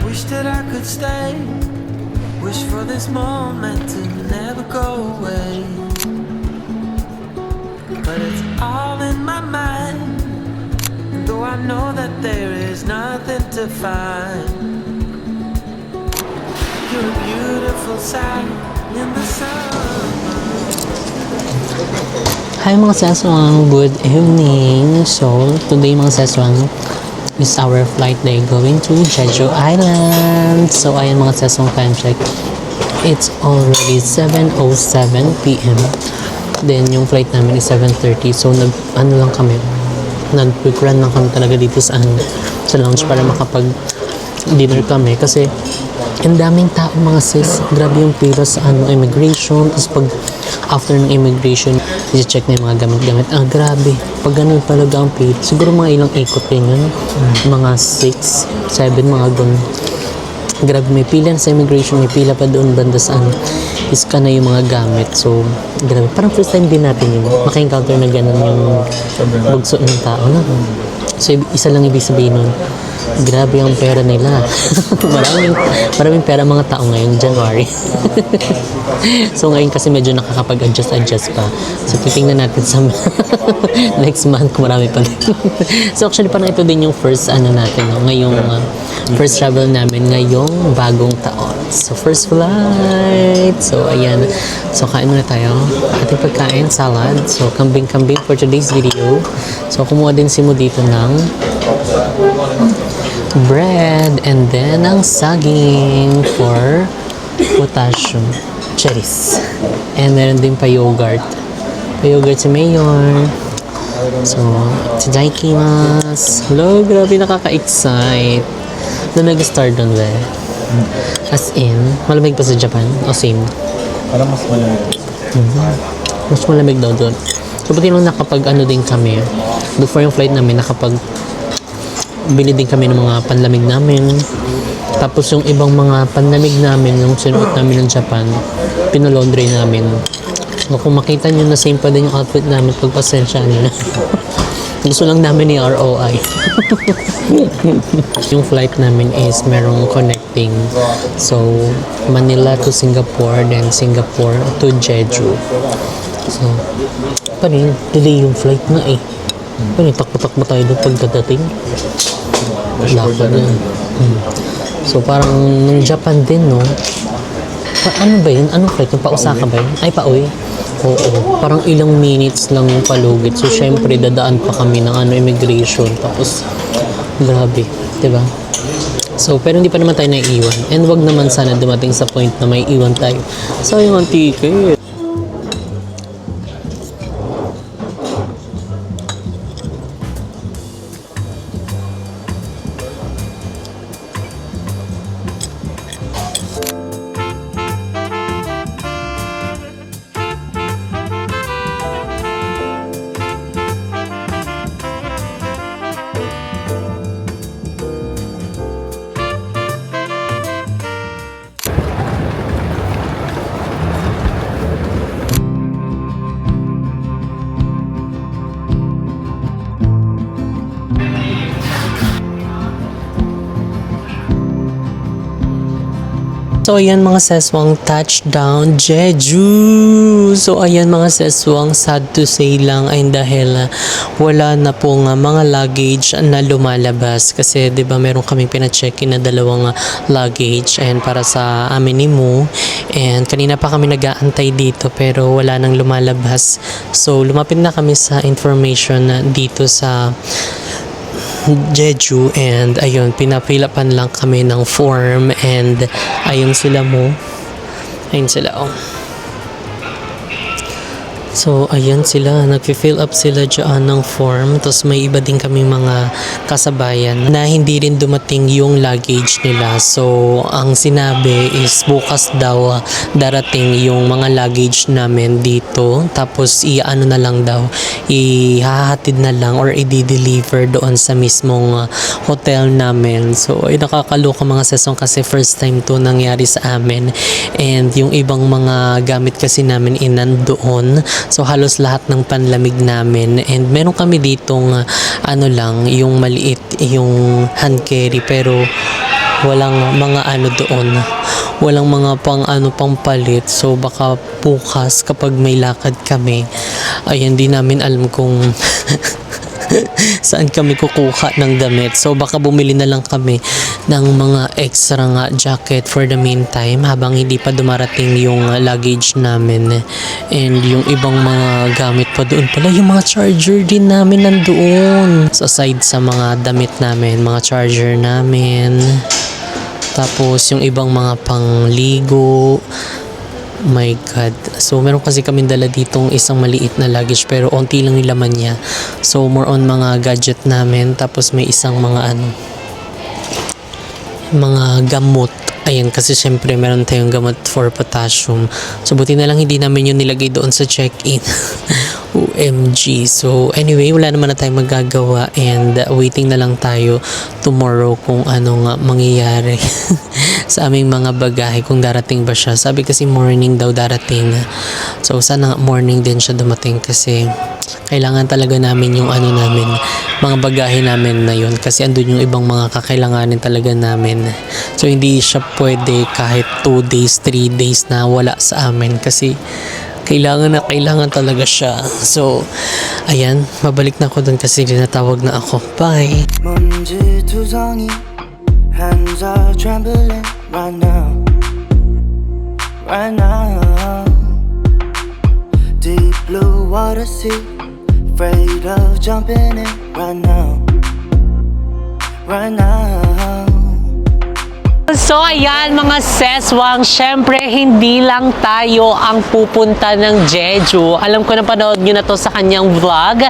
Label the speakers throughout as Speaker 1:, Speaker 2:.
Speaker 1: Wish that I could stay. Wish for this moment to never go away. But it's all in my mind. And though I know that there is nothing to find, you're a beautiful sight in the sun.
Speaker 2: Hi mga seswang, good evening. So, today mga seswang is our flight day going to Jeju Island. So, ayan mga seswang, time check. It's already 7:07 p.m. Then, yung flight namin is 7:30. So, nag-run lang kami talaga dito sa lounge para makapag-dinner kami. Kasi, ang daming tao mga sis. Grabe yung pila sa immigration. Tapos pag after ng immigration, i-check na yung mga gamit-gamit. Grabe. Pag ganun talaga ang pila. Siguro mga ilang ikot din yun. Mga 6, 7, mga ganun. Grabe, may pila sa immigration. May pila pa doon banda sa iska na yung mga gamit. So, grabe. Parang first time din natin yun. Maka-encounter na ganun yung bugso ng tao. No? So, isa lang ibig sabihin nun. Grabe ang pera nila. maraming pera mga tao ngayong January. So ngayon kasi medyo nakakapag-adjust pa. So titingnan natin sa next month kung marami pa. So actually parang ito din yung first natin, no? Ngayong first travel namin ngayong bagong taon. So first flight. So ayan. So kain muna tayo. Ating pagkain, salad. So kambing-kambing for today's video. So kumuha din si Mo dito ng bread and then ang saging for potassium, cherries, and meron din pa yogurt si Mayor. So tadaikimasu. Hello, grabe, nakaka-excite na nag-start doon ba? As in, malamig pa sa Japan o same?
Speaker 3: Parang mas malamig.
Speaker 2: Mas malamig daw doon. So pati nung nakapag din kami before yung flight namin, bili din kami ng mga panlamig namin. Tapos yung ibang mga panlamig namin, yung sinuot namin ng Japan, pinolaundry namin. So, kung makita nyo na same pa din yung outfit namin, pagpasensya nyo na. Gusto lang namin ni ROI. Yung flight namin is merong connecting. So, Manila to Singapore, then Singapore to Jeju. So, paano delay yung flight na eh. Paano takbo-takbo tayo doon pagdadating? Dapat yun. So parang nung Japan din, no? Ano ba yun? Anong flight? Yung pa-Osaka ba yun? Ay, pa-uwi? Oo. Parang ilang minutes lang yung palugit. So syempre dadaan pa kami ng immigration. Tapos grabe, diba? So pero hindi pa naman tayo naiiwan. And wag naman sana dumating sa point na may iwan tayo. Sayang ang ticket. So, ayan mga seswang, touchdown Jeju! So, ayan mga seswang, sad to say lang ay dahil wala na pong mga luggage na lumalabas. Kasi, di ba, meron kaming pina-check-in na 2 luggage and para sa amin ni Mo. And kanina pa kami nag-aantay dito pero wala nang lumalabas. So, lumapit na kami sa information dito sa Jeju and ayun, pinapilapan lang kami ng form and ayun sila Mo. Ayun sila, oh. So, ayan sila. Nag-fill up sila dyan ng form. Tapos may iba din kami mga kasabayan na hindi rin dumating yung luggage nila. So, ang sinabi is bukas daw darating yung mga luggage namin dito. Tapos, ihahatid na lang or i-deliver doon sa mismong hotel namin. So, ay nakakaloka mga sesong kasi first time to nangyari sa amin. And yung ibang mga gamit kasi namin nandoon. So halos lahat ng panlamig namin and meron kami ditong yung maliit yung hand carry pero walang mga ano doon. Walang mga pang palit. So baka bukas kapag may lakad kami, ayan, di namin alam kung saan kami kukuha ng damit. So baka bumili na lang kami ng mga extra nga jacket for the meantime habang hindi pa dumarating yung luggage namin. And yung ibang mga gamit pa doon pala, yung mga charger din namin nandoon. So aside sa mga damit namin, mga charger namin, tapos yung ibang mga pangligo. My God. So, meron kasi kami dala ditong isang maliit na luggage pero onti lang yung laman niya. So, more on mga gadget namin. Tapos may isang mga mga gamot. Ayan, kasi syempre meron tayong gamot for potassium. So, buti na lang hindi namin yun nilagay doon sa check-in. OMG. So, anyway, wala naman na tayong magagawa and waiting na lang tayo tomorrow kung ano nga mangyayari sa aming mga bagahe kung darating ba siya. Sabi kasi morning daw darating. So, sana morning din siya dumating kasi kailangan talaga namin yung ano namin, mga bagahe namin na yun kasi andun yung ibang mga kakailanganin talaga namin. So, hindi siya pwede kahit 2 days, 3 days na wala sa amin kasi kailangan na kailangan talaga siya. So, ayan, mabalik na ako dun kasi tinatawag na ako. Bye!
Speaker 4: 먼지투성이 hands are trembling right now, right now. Deep blue water sea, afraid of jumping in right now, right now.
Speaker 2: So ayan mga seswang, syempre hindi lang tayo ang pupunta ng Jeju. Alam ko na panood nyo na to sa kanyang vlog.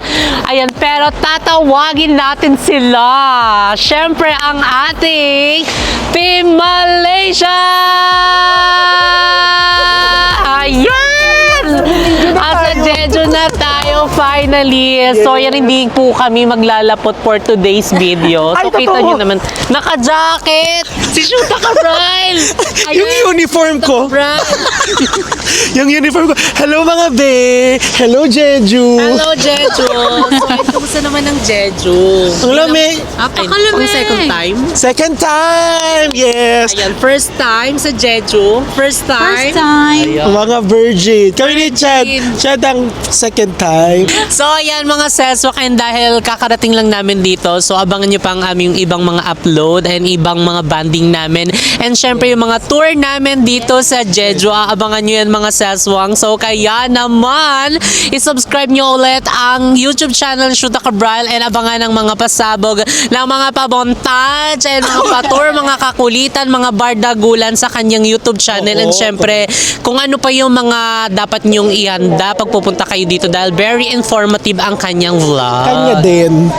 Speaker 2: Ayan, pero tatawagin natin sila. Syempre ang ating Team Malaysia! Ayan! Asa Jeju na tayo finally. So yan, hindi po kami maglalapot for today's video. So kita nyo naman, naka-jacket! Si Shuta Cabral!
Speaker 5: Yung uniform ko. Yung uniform ko. Hello mga be! Hello Jeju!
Speaker 2: Hello, Jeju! So, kamusta naman ang Jeju?
Speaker 5: Ang lami!
Speaker 2: Pang second time?
Speaker 5: Second time! Yes!
Speaker 2: Ayan, first time sa Jeju. First time.
Speaker 5: Mga virgin. Kami ni Chad. Chad ang second time.
Speaker 2: So, ayan mga seswak, and dahil kakarating lang namin dito, so abangan nyo pa ang aming ibang mga upload and ibang mga banding namin. And syempre yung mga tour namin dito sa Jeju, abangan nyo yan mga seswang. So, kaya naman, isubscribe nyo ulit ang YouTube channel Shuta Cabral and abangan ng mga pasabog ng mga pabontage and mga pa-tour, mga kakulitan, mga bardagulan sa kanyang YouTube channel. And syempre, kung ano pa yung mga dapat nyong ihanda pag pupunta kayo dito dahil very informative ang kanyang vlog.
Speaker 5: Kanya din.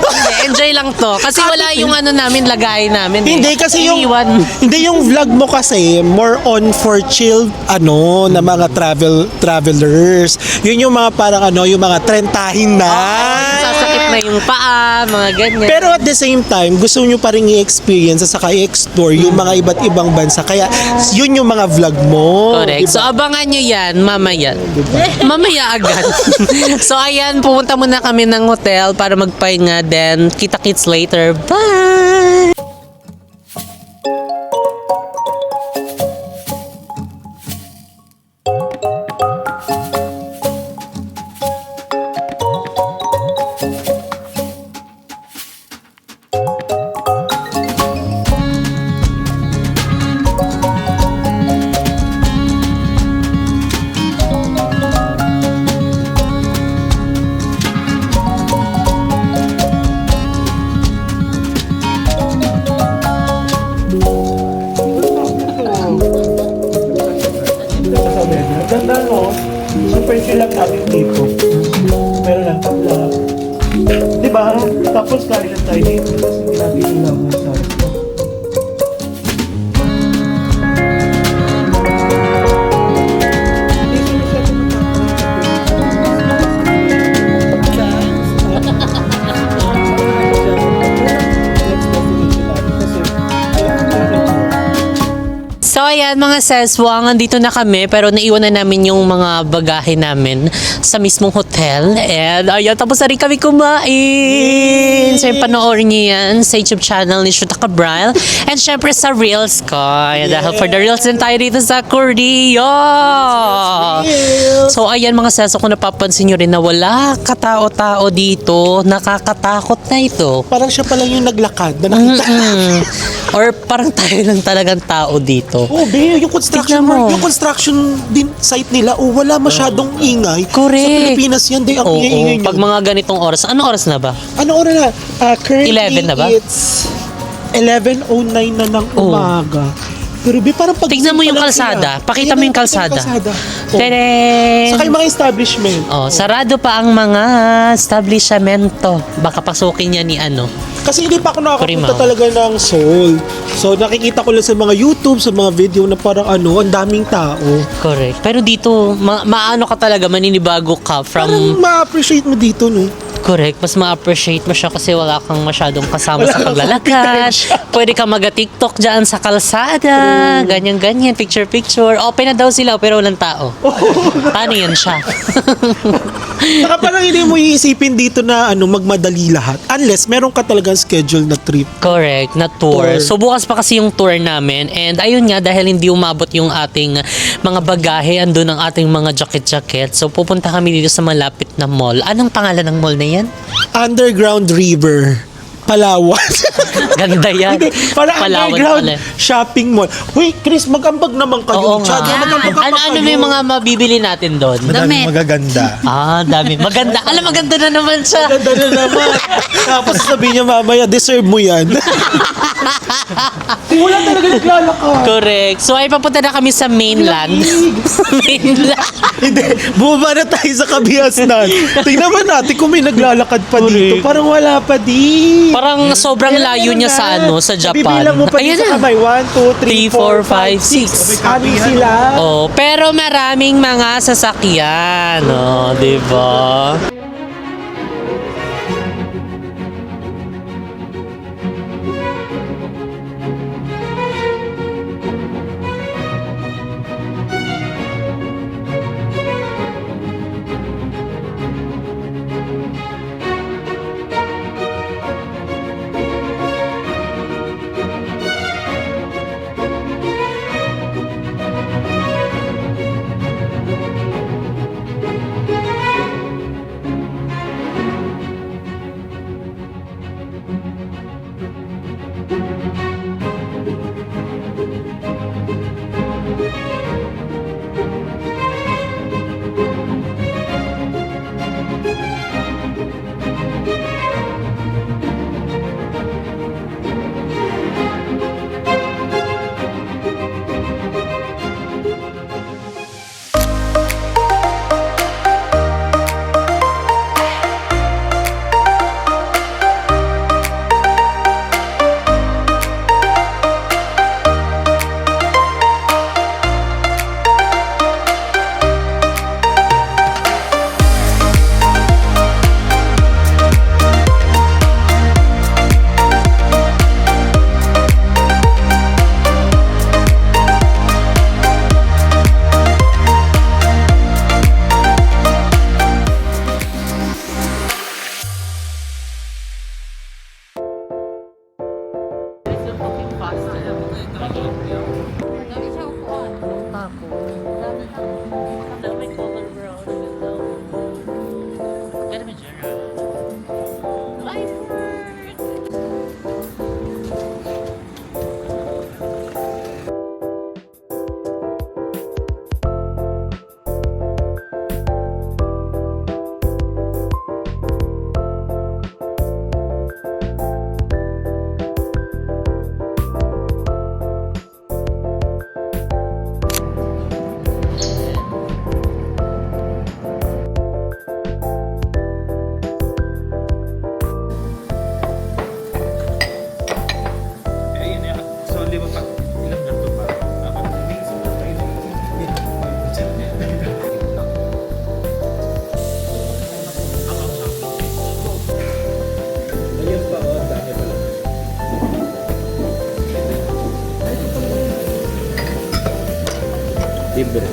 Speaker 2: Enjoy lang to. Kasi wala yung ano namin, lagay namin.
Speaker 5: Hindi kasi yung
Speaker 2: Iniwan.
Speaker 5: hindi yung vlog mo kasi more on for chill na mga travelers. Yun yung mga parang yung mga trentahin na.
Speaker 2: Sasakit na yung paa, mga ganyan.
Speaker 5: Pero at the same time, gusto nyo pa rin i-experience at saka i-explore yung mga iba't ibang bansa. Kaya yun yung mga vlog mo.
Speaker 2: Correct.
Speaker 5: Diba?
Speaker 2: So, abangan nyo yan mamaya. Mamaya agad. So, ayan, pumunta muna kami ng hotel para magpahinga. Then, kita-kits later. Bye! ayan mga seswang, andito na kami pero naiwan na namin yung mga bagahe namin sa mismong hotel. And ayan, tapos na rin kami kumain. So yung panoorin niyo yan sa YouTube channel ni Shuta Cabral. And syempre sa Reels ko. Ayan, dahil for the Reels din tayo dito sa Korea. So ayan mga seswang, kung napapansin nyo rin na wala katao-tao dito, nakakatakot na ito.
Speaker 5: Parang siya pa lang yung naglakad na nakita.
Speaker 2: Or parang tayo lang talagang tao dito.
Speaker 5: Oh, be, yung construction
Speaker 2: Tignan mo.
Speaker 5: work, yung construction din site nila, wala masyadong ingay.
Speaker 2: Correct.
Speaker 5: Sa Pilipinas yan, di ang
Speaker 2: Oo,
Speaker 5: ingay-ingay
Speaker 2: pag
Speaker 5: nyo.
Speaker 2: mga ganitong oras. Anong oras na ba?
Speaker 5: Ano oras na? Currently,
Speaker 2: 11 na ba?
Speaker 5: it's 11:09 na ng
Speaker 2: Oo.
Speaker 5: umaga. Pero be, parang pag
Speaker 2: Tignan mo yung kalsada. Pakita mo yung kalsada.
Speaker 5: Oh.
Speaker 2: Tadaan!
Speaker 5: Saka yung mga establishment.
Speaker 2: Oh, sarado pa ang mga establishmento. Baka pasukin niya ni ano.
Speaker 5: Kasi hindi pa ako nakakapunta
Speaker 2: Kurimaw.
Speaker 5: talaga ng Seoul. So nakikita ko lang sa mga YouTube, sa mga video na parang ang daming tao.
Speaker 2: Correct. Pero dito, maano ka talaga, maninibago ka
Speaker 5: Parang
Speaker 2: from...
Speaker 5: ma-appreciate mo dito, no?
Speaker 2: Correct. Mas ma-appreciate mo siya kasi wala kang masyadong kasama
Speaker 5: Wala
Speaker 2: sa
Speaker 5: kang
Speaker 2: paglalakad.
Speaker 5: competition.
Speaker 2: Pwede ka mag-TikTok dyan sa kalsada. Ganyan-ganyan. Picture-picture. Open na daw sila pero walang tao. Paano yan siya?
Speaker 5: Saka parang hindi mo iisipin dito na magmadali lahat. Unless meron ka talagang schedule na trip.
Speaker 2: Correct, na tour.
Speaker 5: Tour.
Speaker 2: So bukas pa kasi yung tour namin and ayun nga dahil hindi umabot yung ating mga bagahe, andun ang ating mga jacket-jacket. So pupunta kami dito sa malapit na mall. Anong pangalan ng mall na yan?
Speaker 5: Underground River. Palawan.
Speaker 2: Ganda yan.
Speaker 5: Hindi, parang
Speaker 2: Palawan
Speaker 5: underground
Speaker 2: pala.
Speaker 5: shopping mall. Uy, Chris, mag-ambag naman kayo.
Speaker 2: Oo nga.
Speaker 5: Chad, mag-ambag ka pa
Speaker 2: Ano
Speaker 5: kayo.
Speaker 2: may mga mabibili natin doon?
Speaker 3: Madaming magaganda.
Speaker 2: Ah, dami. Maganda. Alam, maganda na naman siya.
Speaker 5: Ganda na naman. Tapos sabihin niya mamaya, deserve mo yan. Wala talaga naglalakad.
Speaker 2: Correct. So ay papunta na kami sa mainland. Mainland.
Speaker 5: Hindi, bumaba na tayo sa Kabiasnan. Tingnan mo natin kung may naglalakad pa dito. Parang wala pa di.
Speaker 2: Parang sobrang layo niya sa sa Japan.
Speaker 5: Bibilang mo pa
Speaker 2: Ayan
Speaker 5: din sa
Speaker 2: na.
Speaker 5: kamay. 1, 2, 3, 4, 5, 6. Amin sila.
Speaker 2: Oh, pero maraming mga sasakyan, oh, 'di ba?
Speaker 3: Libre.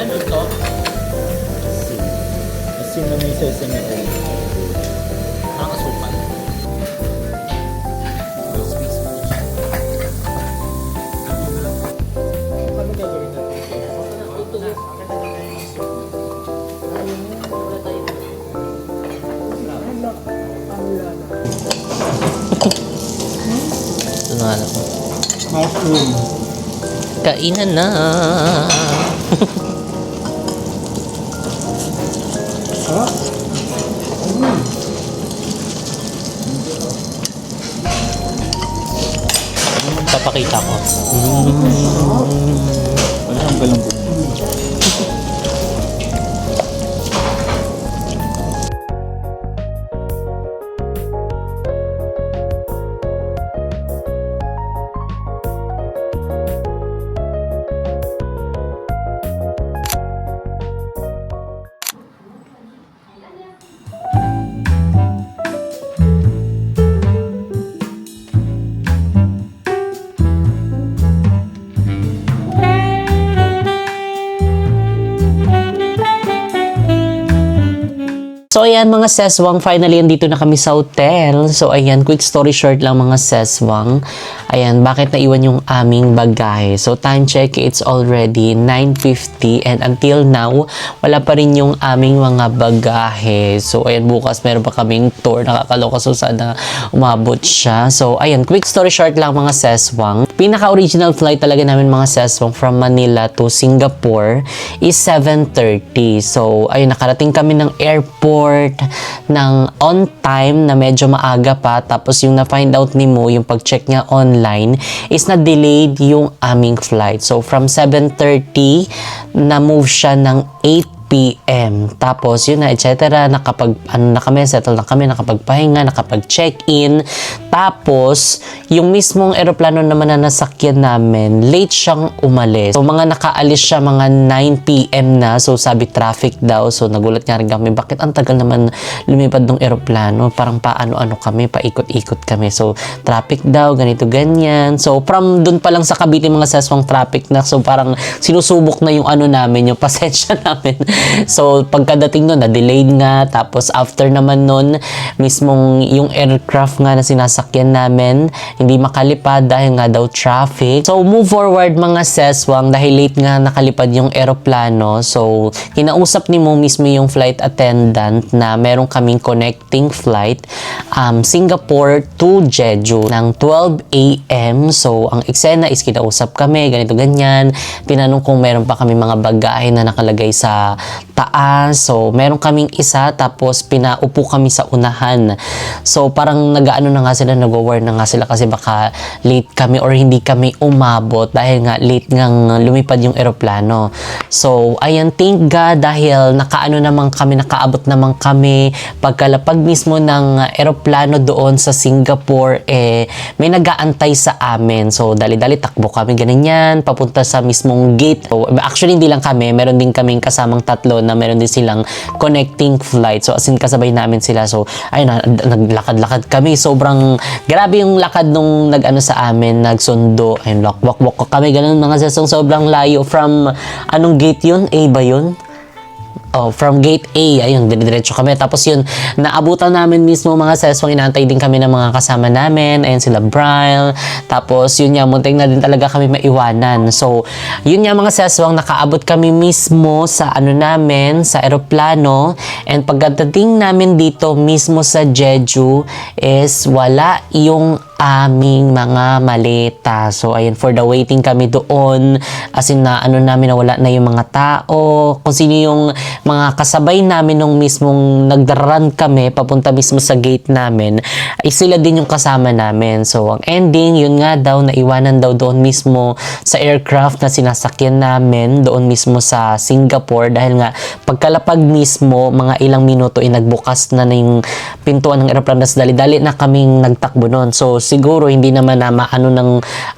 Speaker 2: Ano to?
Speaker 3: Asin na may sesame oil.
Speaker 2: Nakasukal.
Speaker 3: Ano gagawin natin?
Speaker 2: Ito na alam mo.
Speaker 3: Mushroom.
Speaker 2: Kainan na.
Speaker 3: Ah?
Speaker 2: Papakita ko.
Speaker 3: Wala kang galambot.
Speaker 2: So ayan mga seswang, finally andito na kami sa hotel. So ayan, quick story short lang mga seswang. Ayan, bakit naiwan yung aming bagahe? So time check, it's already 9:50 and until now, wala pa rin yung aming mga bagahe. So ayan, bukas meron pa kaming tour, nakakaloka, so sana umabot siya. So ayan, quick story short lang mga seswang. Pinaka-original flight talaga namin mga seswang from Manila to Singapore is 7:30. So ayun, nakarating kami ng airport ng on time na medyo maaga pa, tapos yung na-find out ni Mo, yung pag-check niya online is na-delayed yung aming flight. So from 7:30 na-move siya ng 8 p.m. Tapos yun na, etc. Settle na kami, nakapagpahinga, nakapag-check-in. Tapos, yung mismong eroplano naman na nasakyan namin, late siyang umalis. So, mga nakaalis siya, mga 9 p.m. na. So, sabi traffic daw. So, nagulat nga rin kami, bakit ang tagal naman lumipad ng eroplano? Parang paano-ano kami, paikot-ikot kami. So, traffic daw, ganito, ganyan. So, from dun pa lang sa Cavite, mga seswang traffic na. So, parang sinusubok na yung ano namin, yung pasensya namin. So, pagkadating nun, na-delayed nga. Tapos, after naman nun, mismong yung aircraft nga na sinasakyan namin, hindi makalipad dahil nga daw traffic. So, move forward mga seswang, dahil late nga nakalipad yung aeroplano. So, kinausap ni Mo mismo yung flight attendant na meron kaming connecting flight Singapore to Jeju ng 12 a.m. So, ang eksena is kinausap kami, ganito, ganyan. Tinanong kung meron pa kami mga bagahe na nakalagay sa taas. So, meron kaming isa, tapos pinaupo kami sa unahan. So, parang nag-ano na nga sila, nag-war na nga sila kasi baka late kami or hindi kami umabot dahil nga late ngang lumipad yung eroplano. So, ayan, thank God dahil nakaano naman kami, nakaabot naman kami. Pagkalapag mismo ng eroplano doon sa Singapore, may nag-aantay sa amin. So, dali-dali takbo kami, ganyan, papunta sa mismong gate. So, actually, hindi lang kami, meron din kaming kasamang tatlo na meron din silang connecting flight. So, as in, kasabay namin sila. So, ayun na, naglakad-lakad kami. Sobrang grabe yung lakad nung nag-ano sa amin, nagsundo. Ayun, walk kami. Ganun mga sesong sobrang layo from, anong gate yun? A ba yun? Oh, from gate A, ayun, diretso kami. Tapos yun, naabutan namin mismo mga seswang, inaantay din kami ng mga kasama namin. Ayun sila, Bryle. Tapos yun nga, munting na din talaga kami maiwanan. So, yun nga mga seswang, nakaabot kami mismo sa ano namin, sa eroplano. And pagdating namin dito mismo sa Jeju is wala yung aming mga maleta. So, ayun, for the waiting kami doon. As in, na ano namin, na wala na yung mga tao. Kung sino yung mga kasabay namin nung mismong nagdaran kami, papunta mismo sa gate namin, ay sila din yung kasama namin. So, ang ending, yun nga daw, naiwanan daw doon mismo sa aircraft na sinasakyan namin, doon mismo sa Singapore, dahil nga pagkalapag mismo, mga ilang minuto ay nagbukas na yung pintuan ng aeroplano. Dali-dali na kaming nagtakbo nun. So siguro hindi naman na maano ng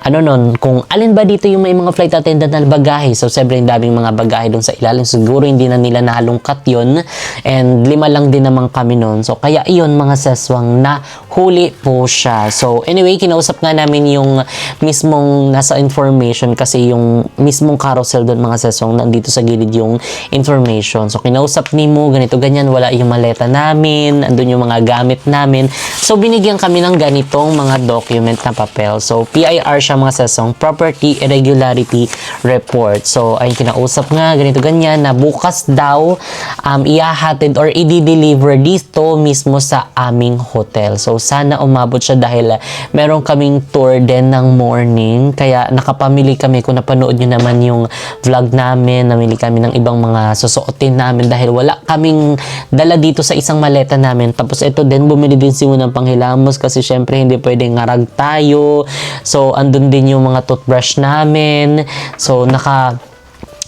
Speaker 2: ano nun, kung alin ba dito yung may mga flight attendant na bagahe. So sobrang daming mga bagahe dun sa ilalim. Siguro hindi na nila nahalungkat yun. And 5 lang din naman kami nun. So kaya iyon mga seswang na huli po siya. So anyway, kinausap nga namin yung mismong nasa information kasi yung mismong carousel doon mga seswang nandito sa gilid yung information. So kinausap ni mo, ganito ganyan, wala yung maleta namin, andun yung mga gamit namin. So binigyan kami ng ganitong mga document na papel. So PIR siya mga seswang, Property Irregularity Report. So ay kinausap nga, ganito ganyan, na bukas daw iahatid or i-deliver dito mismo sa aming hotel. So sana umabot siya dahil meron kaming tour din ng morning. Kaya nakapamili kami, kung napanood nyo naman yung vlog namin, namili kami ng ibang mga susuotin namin dahil wala kaming dala dito sa isang maleta namin. Tapos ito din, bumili din si ng panghilamos kasi syempre hindi pwedeng ngarag tayo. So andun din yung mga toothbrush namin. So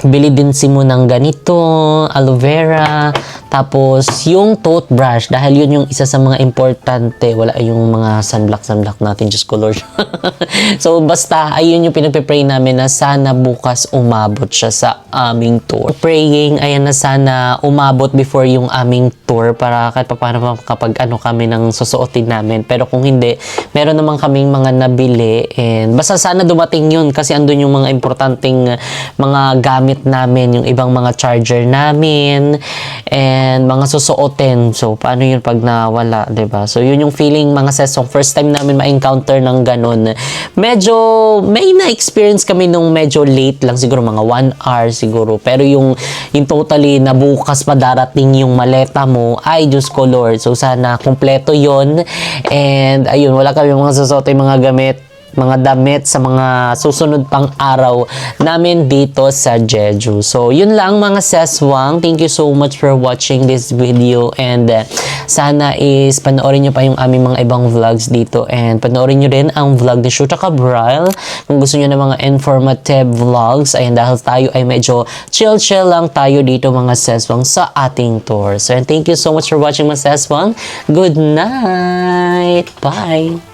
Speaker 2: bili din si mo ng ganito, aloe vera, tapos yung toothbrush, dahil yun yung isa sa mga importante, wala yung mga sunblock natin, just color. So basta, ayun yung pinagpe-pray namin na sana bukas umabot siya sa aming tour. Praying, ayan na sana umabot before yung aming tour para kahit paano kapag kami ng susuotin namin. Pero kung hindi, meron naman kaming mga nabili and basta sana dumating yun kasi andun yung mga importanteng mga gamit namin, yung ibang mga charger namin and mga susuotin. So paano yun pag nawala, 'di ba? So yun yung feeling mga sesong first time namin ma-encounter ng ganun. Medyo may na-experience kami nung medyo late lang, siguro mga 1 hour siguro. Pero yung totally na bukas madarating yung maleta mo, ay Diyos ko Lord. So sana kumpleto yon. And ayun, wala kami mga susuotin mga gamit, mga damit sa mga susunod pang araw namin dito sa Jeju. So, yun lang mga seswang. Thank you so much for watching this video and sana is panoorin nyo pa yung aming mga ibang vlogs dito and panoorin nyo rin ang vlog ni Shuta Cabral kung gusto nyo ng mga informative vlogs. Ayan, dahil tayo ay medyo chill lang tayo dito mga seswang sa ating tour. So, and thank you so much for watching mga seswang. Good night! Bye!